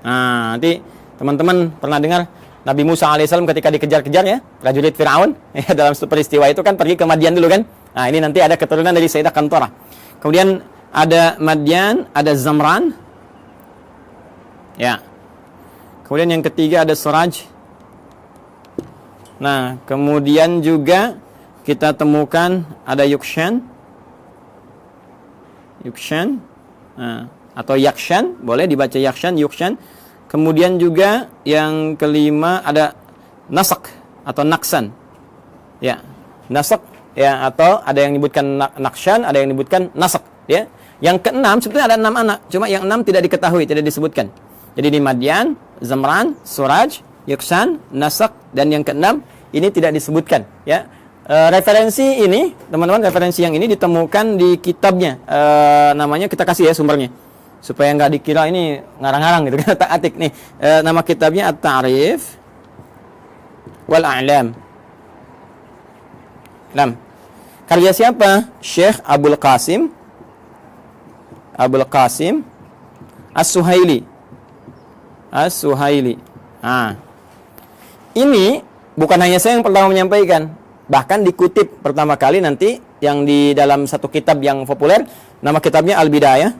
Nah, nanti teman-teman pernah dengar Nabi Musa alaihissalam ketika dikejar-kejar ya, prajurit Fir'aun, ya, dalam peristiwa itu kan pergi ke Madian dulu kan. Nah, ini nanti ada keturunan dari Sayyidah Kantorah. Kemudian ada Madian, ada Zamran. Ya. Kemudian yang ketiga ada Suraj. Nah, kemudian juga kita temukan ada Yukshan. Nah, atau Yakshan, boleh dibaca Yakshan, Yukshan. Kemudian juga yang kelima ada Nasak atau Naksan. Ya, Nasak ya, atau ada yang menyebutkan Nakshan, ada yang menyebutkan Nasak ya. Yang keenam sebetulnya ada 6 anak, cuma yang 6 tidak diketahui, tidak disebutkan. Jadi di Madian, Zamran, Suraj, Yuksan, Nasak, dan yang keenam ini tidak disebutkan ya. Referensi ini, teman-teman, referensi yang ini ditemukan di kitabnya. Namanya kita kasih ya sumbernya, supaya nggak dikira ini ngarang-ngarang gitu kan, tak-atik nih. Nama kitabnya At-Ta'rif wal A'lam. Karya siapa? Syekh Abul Qasim As-Suhaili. Nah, ini bukan hanya saya yang pertama menyampaikan, bahkan dikutip pertama kali nanti yang di dalam satu kitab yang populer, nama kitabnya Al-Bidayah.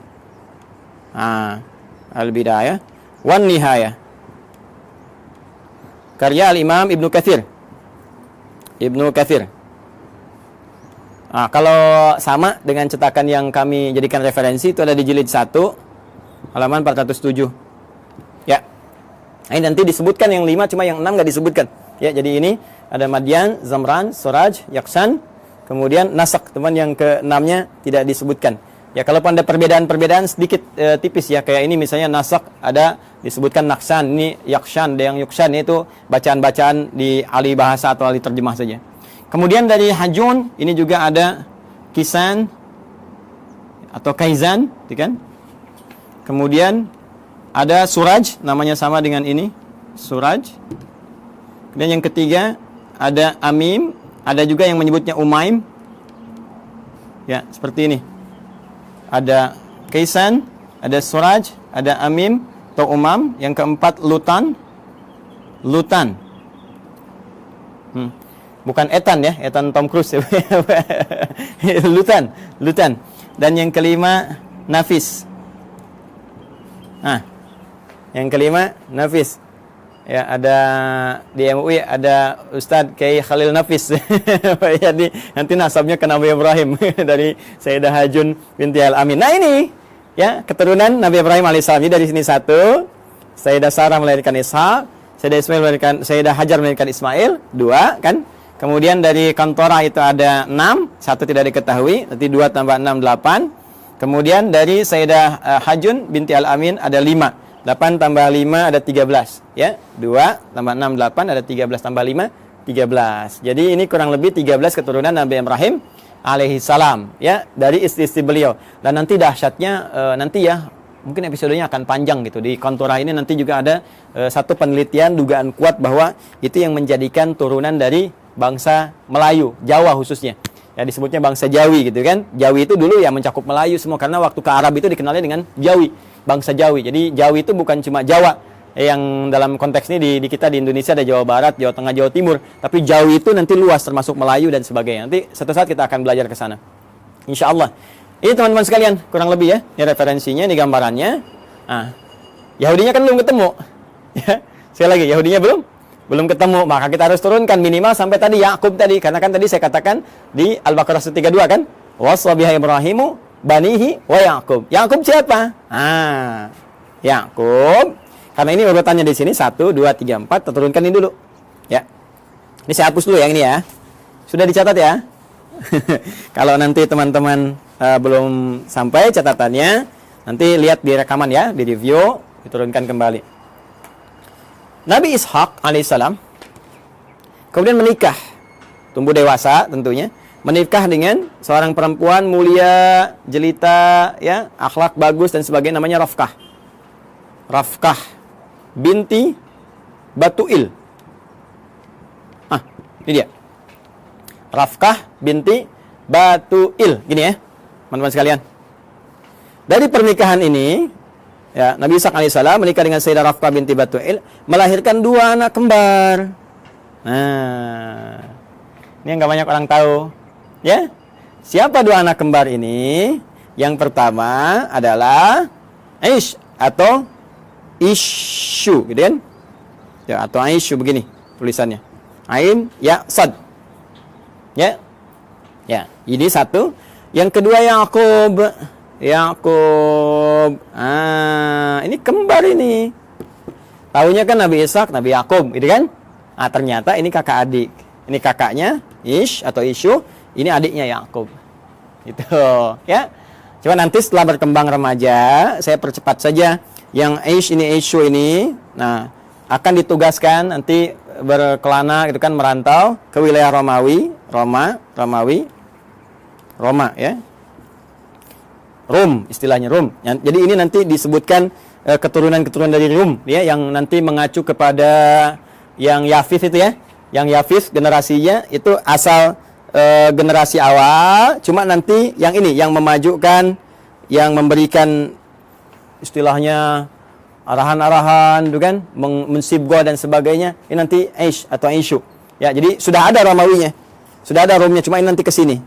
Al-Bidayah wan Nihayah. Karya Al-Imam Ibnu Katsir. Kalau sama dengan cetakan yang kami jadikan referensi, itu ada di jilid 1 halaman 407. Ya. Ini nanti disebutkan yang 5, cuma yang 6 nggak disebutkan. Ya, jadi ini ada Madian, Zamran, Suraj, Yaksan, kemudian Nasak, teman yang ke-6-nya tidak disebutkan. Ya, kalau ada perbedaan-perbedaan sedikit tipis ya, kayak ini misalnya Nasak ada disebutkan Naksan, ini Yakshan, ada yang Yuksan, itu bacaan-bacaan di ahli bahasa atau ahli terjemah saja. Kemudian dari Hajun ini juga ada Kisan atau Kaizan, kan? Kemudian ada Suraj, namanya sama dengan ini, Suraj. Kemudian yang ketiga ada Amim, ada juga yang menyebutnya Umaim. Ya, seperti ini. Ada Kaisan, ada Suraj, ada Amim atau Umam. Yang keempat Lutan. Bukan Ethan ya, Ethan Tom Cruise. Lutan. Dan yang kelima Nafis. Yang kelima Nafis. Ya, ada di MUI ada Ustadz Kiai Khalil Nafis. Jadi nanti nasabnya ke Nabi Ibrahim dari Sayyidah Hajun binti Al-Amin. Nah, ini ya keturunan Nabi Ibrahim alaihissalam. Dari sini satu, Sayyidah Sarah melahirkan Ishak, Sayyidah Hajar melahirkan Ismail, 2 kan? Kemudian dari Kantorah itu ada 6, 1 tidak diketahui, nanti 2 tambah 6, 8. Kemudian dari Sayyidah Hajun binti Al-Amin ada 5. 8 tambah 5 ada 13. Ya, 2 tambah 6, 8, ada 13 tambah 5, 13. Jadi ini kurang lebih 13 keturunan Nabi Ibrahim alaihi salam. Ya, dari istri-istri beliau. Dan nanti dahsyatnya, nanti ya, mungkin episodenya akan panjang gitu. Di Kantorah ini nanti juga ada satu penelitian, dugaan kuat bahwa itu yang menjadikan turunan dari bangsa Melayu, Jawa khususnya. Ya, disebutnya bangsa Jawi gitu kan. Jawi itu dulu ya mencakup Melayu semua, karena waktu ke Arab itu dikenalnya dengan Jawi, bangsa Jawi. Jadi Jawi itu bukan cuma Jawa, yang dalam konteks ini di kita di Indonesia ada Jawa Barat, Jawa Tengah, Jawa Timur. Tapi Jawi itu nanti luas, termasuk Melayu dan sebagainya. Nanti suatu saat kita akan belajar ke sana, insya Allah. Ini teman-teman sekalian, kurang lebih ya. Ini referensinya, ini gambarannya. Yahudinya kan belum ketemu. Ya, sekali lagi, Yahudinya belum ketemu, maka kita harus turunkan minimal sampai tadi Yakub tadi, karena kan tadi saya katakan di Al-Baqarah 132 kan, waswabiha Ibrahimu banihi wa Yakub. Yakub siapa? Yakub. Karena ini urutannya di sini 1 2 3 4, kita turunkan ini dulu. Ya. Ini saya hapus dulu yang ini ya. Sudah dicatat ya. Kalau nanti teman-teman belum sampai catatannya, nanti lihat di rekaman ya, di review, diturunkan kembali. Nabi Ishak alaihissalam kemudian menikah, tumbuh dewasa tentunya, menikah dengan seorang perempuan mulia, jelita, ya, akhlak bagus dan sebagainya, namanya Rafkah. Rafkah binti Batuil. Ini dia. Rafkah binti Batuil. Gini ya, teman-teman sekalian. Dari pernikahan ini, ya, Nabi Ishaq alaihissalam menikah dengan Sayyidah Rafkah binti Batuil, melahirkan 2 anak kembar. Nah, ini yang nggak banyak orang tahu. Ya, siapa 2 anak kembar ini? Yang pertama adalah Aish atau Isyu, gitu kan? Ya, atau Aisyu begini tulisannya. Ain, ya, sad. Ya. Ya, ini satu. Yang kedua Yakub. Yakub. Ini kembar ini. Tahunya kan Nabi Ishaq, Nabi Yakub, gitu kan? Ternyata ini kakak adik. Ini kakaknya Ish atau Isyu, ini adiknya Yakub. Gitu, ya. Coba nanti setelah berkembang remaja, saya percepat saja. Yang Ish ini, Isyu ini, nah, akan ditugaskan nanti berkelana gitu kan, merantau ke wilayah Romawi, Roma ya. Rum, istilahnya Rum. Jadi ini nanti disebutkan keturunan-keturunan dari Rum ya, yang nanti mengacu kepada yang Yafis itu ya. Yang Yafis generasinya itu asal generasi awal, cuma nanti yang ini yang memajukan, yang memberikan istilahnya arahan-arahan gitu kan, mensibgah dan sebagainya. Ini nanti Aish atau Aisyu. Ya, jadi sudah ada Romawinya. Sudah ada Romnya, cuma ini nanti ke sini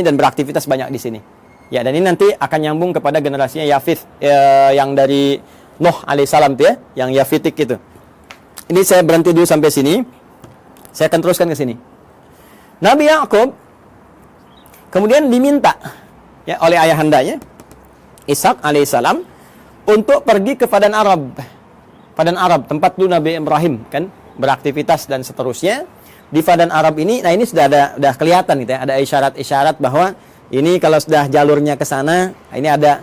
dan beraktivitas banyak di sini. Ya, dan ini nanti akan nyambung kepada generasinya Yafith yang dari Nuh alaihissalam tuh ya, yang Yafitik itu. Ini saya berhenti dulu sampai sini. Saya akan teruskan ke sini. Nabi Yakub kemudian diminta ya oleh ayahandanya Ishaq alaihissalam untuk pergi ke Padan Arab. Padan Arab, tempat dulu Nabi Ibrahim kan beraktivitas dan seterusnya. Di Padan Arab ini, nah ini sudah kelihatan gitu ya, ada isyarat-isyarat bahwa ini kalau sudah jalurnya ke sana, ini ada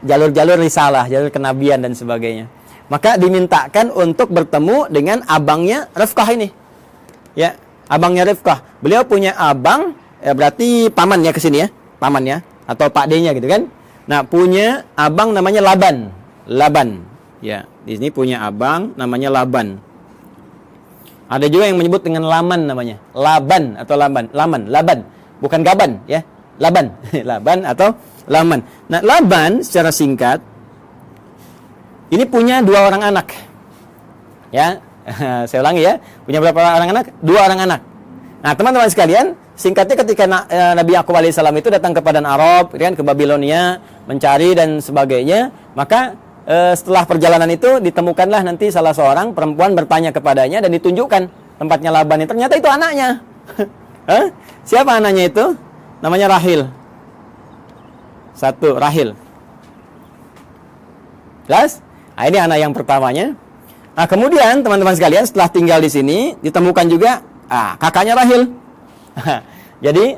jalur-jalur risalah, jalur kenabian dan sebagainya. Maka dimintakan untuk bertemu dengan abangnya Rifqah ini. Ya, abangnya Rifqah. Beliau punya abang, ya berarti paman ya ke sini ya, paman ya atau pak D-nya gitu kan. Nah, punya abang namanya Laban. Laban. Ya, di sini punya abang namanya Laban. Ada juga yang menyebut dengan Laman namanya. Laban atau Laban. Laban. Bukan Gaban ya. Laban. Laban atau Laman. Nah, Laban secara singkat ini punya 2 orang anak. Ya. Saya ulangi ya. Punya berapa orang anak? 2 orang anak. Nah, teman-teman sekalian, singkatnya ketika Nabi Yakub alaihissalam itu datang ke Padan Arab, kan, ke Babilonia, mencari dan sebagainya, maka setelah perjalanan itu ditemukanlah nanti salah seorang perempuan bertanya kepadanya dan ditunjukkan tempatnya Laban. Ternyata itu anaknya. Siapa anaknya itu? Namanya Rahil. 1, Rahil. Jelas? Nah, ini anak yang pertamanya. Nah, kemudian teman-teman sekalian setelah tinggal di sini ditemukan juga kakaknya Rahil. Jadi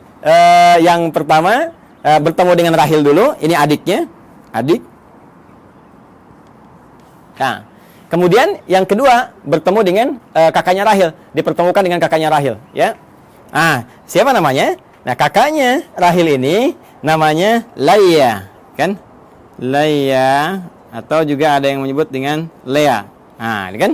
yang pertama bertemu dengan Rahil dulu. Ini adiknya, adik. Nah, kemudian yang kedua bertemu dengan kakaknya Rahil, dipertemukan dengan kakaknya Rahil, ya. Siapa namanya? Nah, kakaknya Rahil ini namanya Laya, kan? Laya atau juga ada yang menyebut dengan Lea. Nah, ini kan?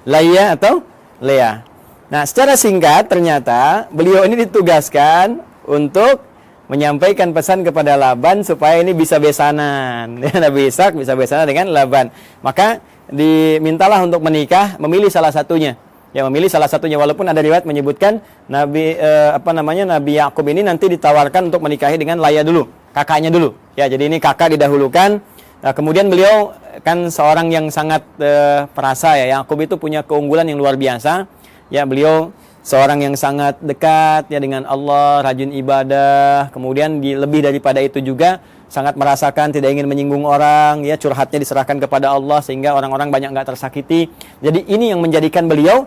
Laya atau Lea. Nah, secara singkat ternyata beliau ini ditugaskan untuk menyampaikan pesan kepada Laban supaya ini bisa besanan. Nabi Ishaq bisa besanan dengan Laban. Maka dimintalah untuk menikah, memilih salah satunya. Ya, memilih salah satunya, walaupun ada riwayat menyebutkan Nabi Nabi Yakub ini nanti ditawarkan untuk menikahi dengan Laya dulu, kakaknya dulu. Ya, jadi ini kakak didahulukan. Nah, kemudian beliau kan seorang yang sangat perasa ya. Yakub itu punya keunggulan yang luar biasa. Ya, beliau seorang yang sangat dekat ya dengan Allah, rajin ibadah, kemudian lebih daripada itu juga sangat merasakan tidak ingin menyinggung orang, ya, curhatnya diserahkan kepada Allah sehingga orang-orang banyak nggak tersakiti. Jadi ini yang menjadikan beliau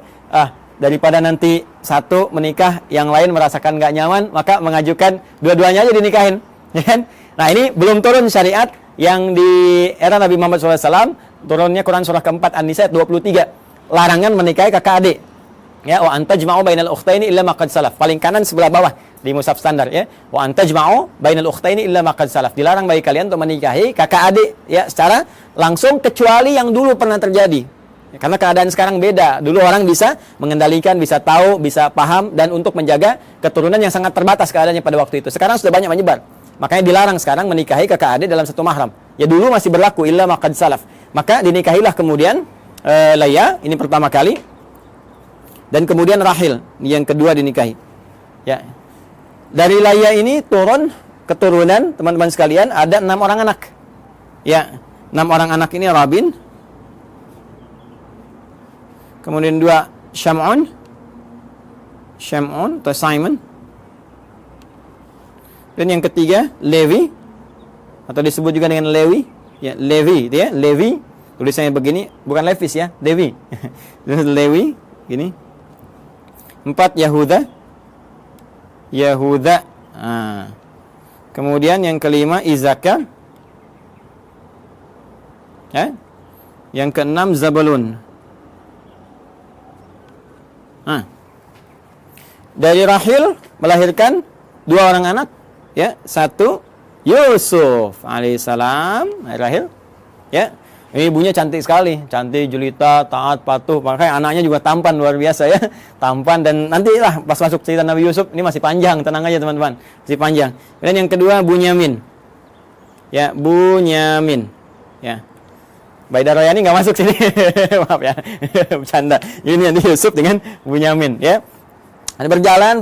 daripada nanti satu menikah, yang lain merasakan nggak nyaman, maka mengajukan dua-duanya aja dinikahin, ya kan? Nah, ini belum turun syariat yang di era Nabi Muhammad SAW, turunnya Quran surah keempat An-Nisa ayat 23, larangan menikahi kakak adik. Ya, wa anta jama'u bainal ukhtaini illa ma qad salaf. Paling kanan sebelah bawah. di mushaf standar ya. Wa antajma'u bainal ukhtaini illa ma qad salaf. Dilarang bagi kalian untuk menikahi kakak adik ya secara langsung kecuali yang dulu pernah terjadi. Ya, karena keadaan sekarang beda. Dulu orang bisa mengendalikan, bisa tahu, bisa paham dan untuk menjaga keturunan yang sangat terbatas keadaannya pada waktu itu. Sekarang sudah banyak menyebar. Makanya dilarang sekarang menikahi kakak adik dalam satu mahram. Ya dulu masih berlaku illa ma qad salaf. Maka dinikahilah kemudian Layya, ini pertama kali. Dan kemudian Rahil, yang kedua dinikahi. Ya. Dari Layya ini turun keturunan teman-teman sekalian ada 6 orang anak. Ya, 6 orang anak ini Rabin. Kemudian 2 Syam'un atau Simon. Dan yang ketiga Levi atau disebut juga dengan Lewi. Ya, Levi, dia Levi. Tulisannya begini, bukan Levis ya, Levi. Lewi, gini. 4 Yahuda. Kemudian yang kelima Izakar. Ya. Yang keenam Zabulun. Dari Rahil melahirkan 2 orang anak, ya. 1 Yusuf alaihissalam, Rahil. Ya. Ini ibunya cantik sekali, cantik, jelita, taat, patuh. Makanya anaknya juga tampan luar biasa ya, tampan. Dan nantilah pas masuk cerita Nabi Yusuf ini masih panjang, tenang aja teman-teman, masih panjang. Dan yang kedua Bunyamin, ya Bunyamin, ya. Baida Royani nggak masuk sini, maaf ya, bercanda. Ini nanti Yusuf dengan Bunyamin, ya. Dan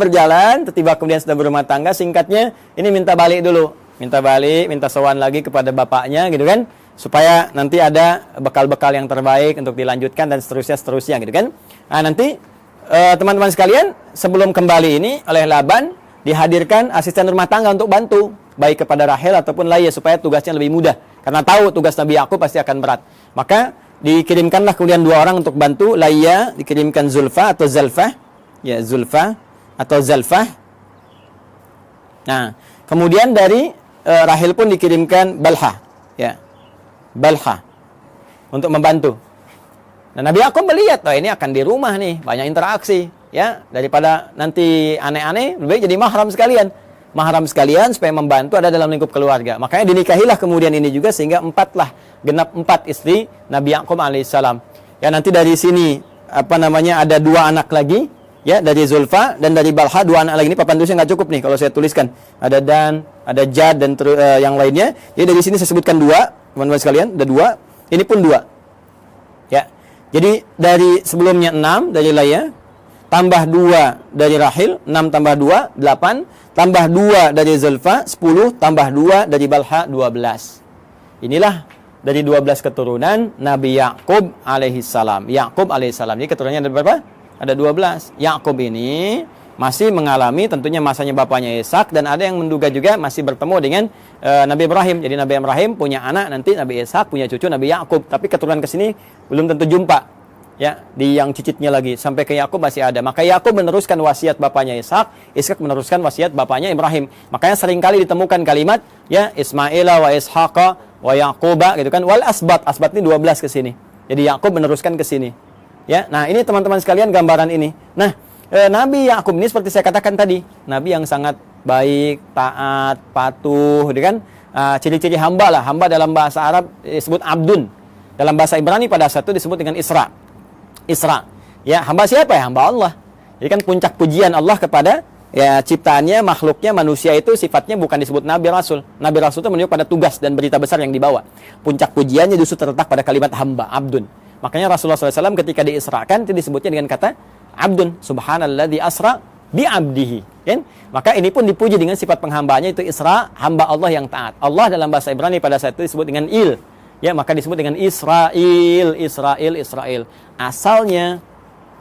berjalan, tiba kemudian sudah berumah tangga. Singkatnya ini minta balik dulu, minta sowan lagi kepada bapaknya, gitu kan? Supaya nanti ada bekal-bekal yang terbaik untuk dilanjutkan dan seterusnya gitu kan. Nah, nanti teman-teman sekalian sebelum kembali ini oleh Laban dihadirkan asisten rumah tangga untuk bantu baik kepada Rahel ataupun Layya supaya tugasnya lebih mudah karena tahu tugas Nabi Yakub pasti akan berat. Maka dikirimkanlah kemudian 2 orang untuk bantu Layya, dikirimkan Zulfa atau Zalfah. Ya, Zulfa atau Zalfah. Nah, kemudian dari Rahel pun dikirimkan Balha. Ya. Balha untuk membantu. Dan Nabi Yakub melihat, oh ini akan di rumah nih, banyak interaksi, ya. Daripada nanti aneh-aneh, lebih baik jadi mahram sekalian. Mahram sekalian supaya membantu ada dalam lingkup keluarga. Makanya dinikahilah kemudian ini juga sehingga 4 lah, genap 4 istri Nabi Yakub alaihissalam. Ya nanti dari sini ada 2 anak lagi, ya dari Zulfa dan dari Balha 2 anak lagi. Ini papan tulisnya nggak cukup nih kalau saya tuliskan. Ada Dan, ada Jad dan yang lainnya. Jadi dari sini saya sebutkan 2. Teman-teman sekalian, ada 2. Ini pun 2. Ya. Jadi dari sebelumnya 6 dari Layya, tambah 2 dari Rahil, 6 tambah 2, 8, tambah 2 dari Zulfa, 10, tambah 2 dari Balha, 12. Inilah dari 12 keturunan Nabi Yakub alaihissalam. Yakub alaihissalam. Ini keturunannya ada berapa? Ada 12. Yakub ini masih mengalami tentunya masanya bapaknya Ishak dan ada yang menduga juga masih bertemu dengan Nabi Ibrahim. Jadi Nabi Ibrahim punya anak, nanti Nabi Ishak punya cucu Nabi Yakub. Tapi keturunan ke sini belum tentu jumpa. Ya, di yang cicitnya lagi sampai ke Yakub masih ada. Maka Yakub meneruskan wasiat bapaknya Ishak, Ishak meneruskan wasiat bapaknya Ibrahim. Makanya seringkali ditemukan kalimat ya Ismaila wa Ishaqa wa Yaquba gitu kan. Wal asbat, asbat ini 12 ke sini. Jadi Yakub meneruskan ke sini. Ya, nah ini teman-teman sekalian gambaran ini. Nah, Nabi Yakub ini seperti saya katakan tadi, nabi yang sangat baik, taat, patuh, gitu kan? Ciri-ciri hamba lah. Hamba dalam bahasa Arab disebut abdun. Dalam bahasa Ibrani pada saat itu disebut dengan Isra. Isra. Ya, hamba siapa ya? Hamba Allah. Jadi kan puncak pujian Allah kepada ya ciptaannya, makhluknya, manusia itu sifatnya bukan disebut nabi rasul. Nabi rasul itu menunjuk pada tugas dan berita besar yang dibawa. Puncak pujiannya justru terletak pada kalimat hamba, abdun. Makanya Rasulullah SAW ketika diisrakan itu disebutnya dengan kata abdun, subhanalladzi asra bi abdihi, kan? Maka ini pun dipuji dengan sifat penghambaannya itu Isra, hamba Allah yang taat. Allah dalam bahasa Ibrani pada saat itu disebut dengan Il. Ya, maka disebut dengan Israel. Asalnya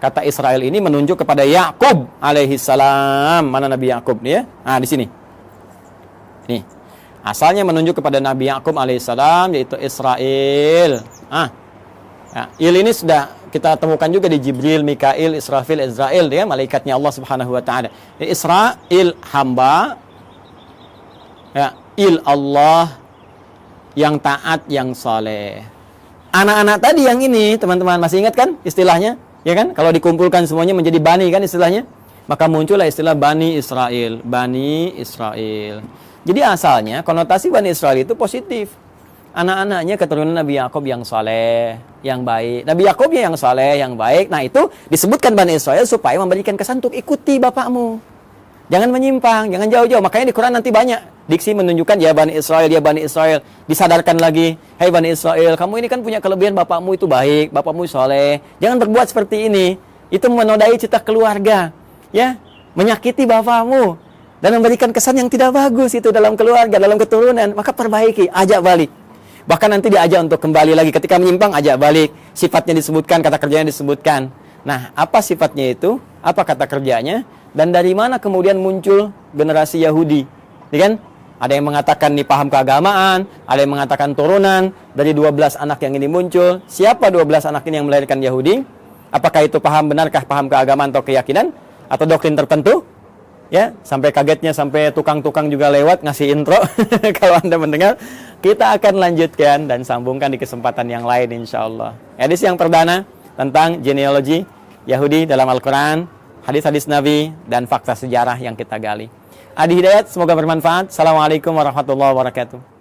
kata Israel ini menunjuk kepada Yakub alaihissalam. Mana Nabi Yakub nih ya? Nah, di sini. Nih. Asalnya menunjuk kepada Nabi Yakub alaihissalam yaitu Israel. Ya, Il ini sudah kita temukan juga di Jibril, Mikail, Israfil, Israel, ya, malaikatnya Allah Subhanahu wa taala. Israel hamba, ya, Il Allah yang taat, yang saleh. Anak-anak tadi yang ini, teman-teman masih ingat kan istilahnya? Ya kan? Kalau dikumpulkan semuanya menjadi bani kan istilahnya. Maka muncullah istilah Bani Israel. Bani Israel. Jadi asalnya konotasi Bani Israel itu positif. Anak-anaknya keturunan Nabi Yakub yang saleh, yang baik. Nabi Yakubnya yang saleh, yang baik. Nah itu disebutkan Bani Israel supaya memberikan kesan untuk ikuti bapakmu. Jangan menyimpang, jangan jauh-jauh. Makanya di Quran nanti banyak diksi menunjukkan ya Bani Israel, ya Bani Israel. Disadarkan lagi, hai Bani Israel, kamu ini kan punya kelebihan, bapakmu itu baik, bapakmu saleh. Jangan berbuat seperti ini. Itu menodai cita keluarga, ya, menyakiti bapakmu dan memberikan kesan yang tidak bagus itu dalam keluarga, dalam keturunan. Maka perbaiki, ajak balik. Bahkan nanti diajak untuk kembali lagi. Ketika menyimpang, ajak balik. Sifatnya disebutkan, kata kerjanya disebutkan. Nah, apa sifatnya itu? Apa kata kerjanya? Dan dari mana kemudian muncul generasi Yahudi? Ya kan? Ada yang mengatakan nih paham keagamaan, ada yang mengatakan turunan dari 12 anak yang ini muncul. Siapa 12 anak ini yang melahirkan Yahudi? Apakah itu paham, benarkah paham keagamaan atau keyakinan? Atau doktrin tertentu? Ya, sampai kagetnya sampai tukang-tukang juga lewat ngasih intro. Kalau Anda mendengar, kita akan lanjutkan dan sambungkan di kesempatan yang lain insyaallah. Edisi yang perdana tentang genealogi Yahudi dalam Al-Quran, hadis-hadis Nabi, dan fakta sejarah yang kita gali. Adi Hidayat, semoga bermanfaat. Assalamualaikum warahmatullahi wabarakatuh.